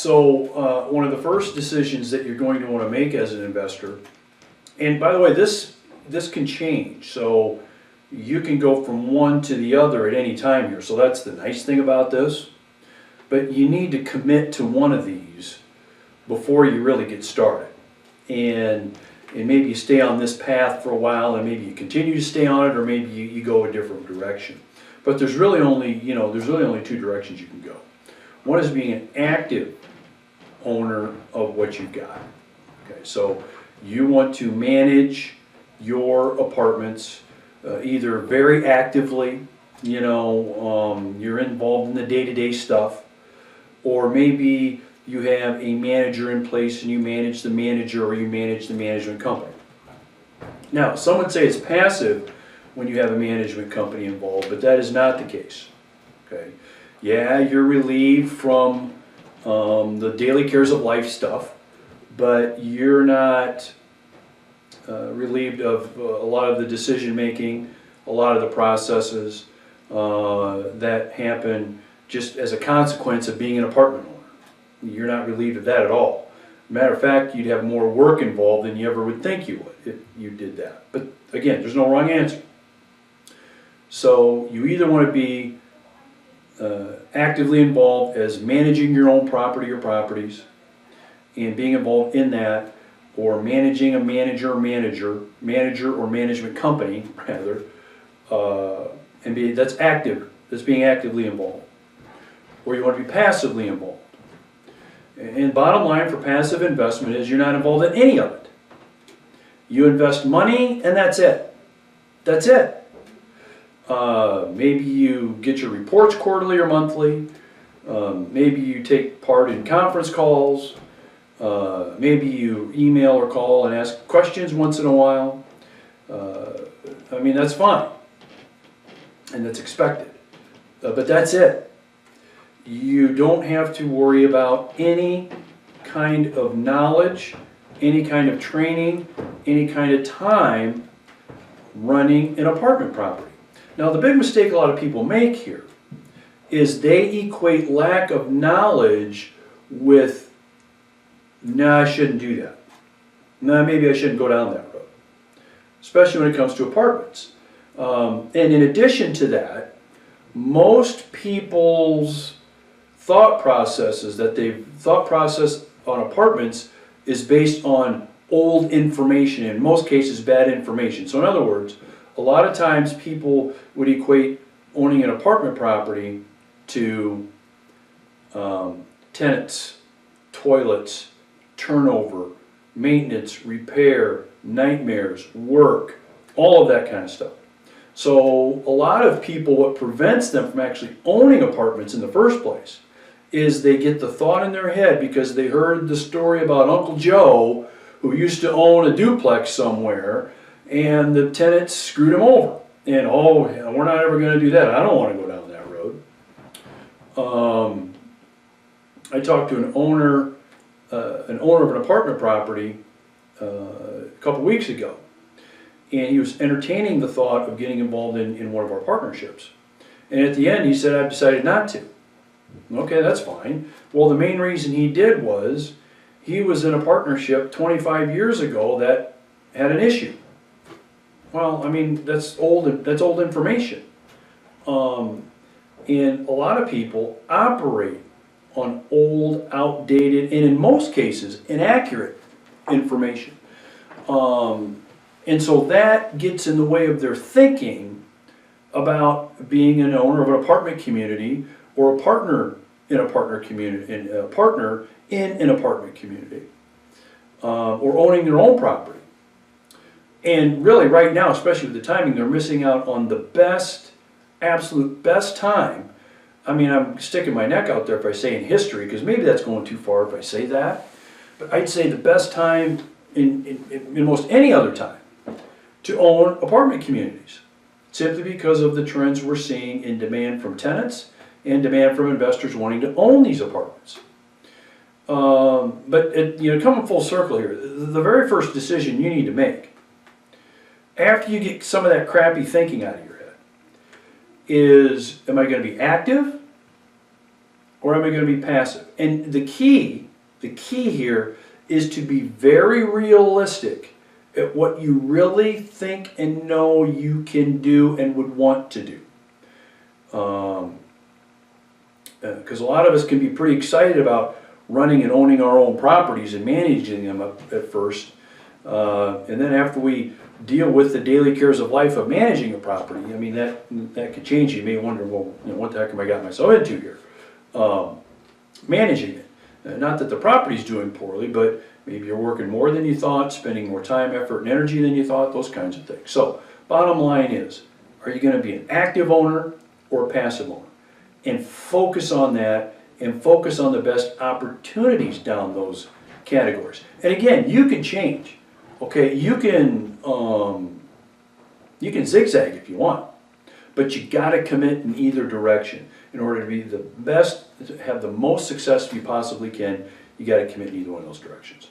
So one of the first decisions that you're going to want to make as an investor, and by the way, this can change. So you can go from one to the other at any time here. So that's the nice thing about this. But you need to commit to one of these before you really get started. And maybe you stay on this path for a while, and maybe you continue to stay on it, or maybe you go a different direction. But there's really only, there's really only two directions you can go. One is being an active owner of what you've got. Okay, so you want to manage your apartments either very actively, you're involved in the day-to-day stuff, or maybe you have a manager in place and you manage the manager, or you manage the management company. Now, some would say it's passive when you have a management company involved, but that is not the case. Okay, yeah, you're relieved from the daily cares of life stuff, but you're not relieved of a lot of the decision making, a lot of the processes that happen just as a consequence of being an apartment owner. You're not relieved of that at all. Matter of fact, you'd have more work involved than you ever would think you would if you did that. But again, there's no wrong answer. So you either want to be actively involved as managing your own property or properties and being involved in that, or managing a manager or management company rather, that's active, that's being actively involved. Or you want to be passively involved. And bottom line for passive investment is you're not involved in any of it. You invest money and that's it. That's it. Maybe you get your reports quarterly or monthly. Maybe you take part in conference calls. Maybe you email or call and ask questions once in a while. That's fine. And that's expected. But that's it. You don't have to worry about any kind of knowledge, any kind of training, any kind of time running an apartment property. Now, the big mistake a lot of people make here is they equate lack of knowledge with, nah, I shouldn't do that. Nah, maybe I shouldn't go down that road, especially when it comes to apartments. And in addition to that, most people's thought process on apartments is based on old information, in most cases bad information. So in other words, a lot of times people would equate owning an apartment property to tenants, toilets, turnover, maintenance, repair, nightmares, work, all of that kind of stuff. So a lot of people, what prevents them from actually owning apartments in the first place is they get the thought in their head because they heard the story about Uncle Joe who used to own a duplex somewhere and the tenants screwed him over. And oh, we're not ever going to do that. I don't want to go down that road. I talked to an owner of an apartment property a couple weeks ago, and he was entertaining the thought of getting involved in one of our partnerships. And at the end he said, I've decided not to. Okay, that's fine. Well, the main reason he did was he was in a partnership 25 years ago that had an issue. Well, that's old information. And a lot of people operate on old, outdated, and in most cases, inaccurate information. And so that gets in the way of their thinking about being an owner of an apartment community or a partner in a partner community, and a partner in an apartment community, or owning their own property. And really right now, especially with the timing, they're missing out on the best, absolute best time. I'm sticking my neck out there if I say in history, because maybe that's going too far if I say that. But I'd say the best time in most any other time to own apartment communities, simply because of the trends we're seeing in demand from tenants and demand from investors wanting to own these apartments. But coming full circle here, the very first decision you need to make, after you get some of that crappy thinking out of your head, is, am I going to be active or am I going to be passive? And the key here is to be very realistic at what you really think and know you can do and would want to do. Because a lot of us can be pretty excited about running and owning our own properties and managing them at first. And then after we deal with the daily cares of life of managing a property, I mean, that could change. You may wonder, well, what the heck have I got myself into here? Managing it. Not that the property's doing poorly, but maybe you're working more than you thought, spending more time, effort, and energy than you thought, those kinds of things. So, bottom line is, are you going to be an active owner or a passive owner? And focus on that, and focus on the best opportunities down those categories. And again, you can change. Okay, you can zigzag if you want, but you got to commit in either direction in order to be the best, to have the most success you possibly can. You got to commit in either one of those directions.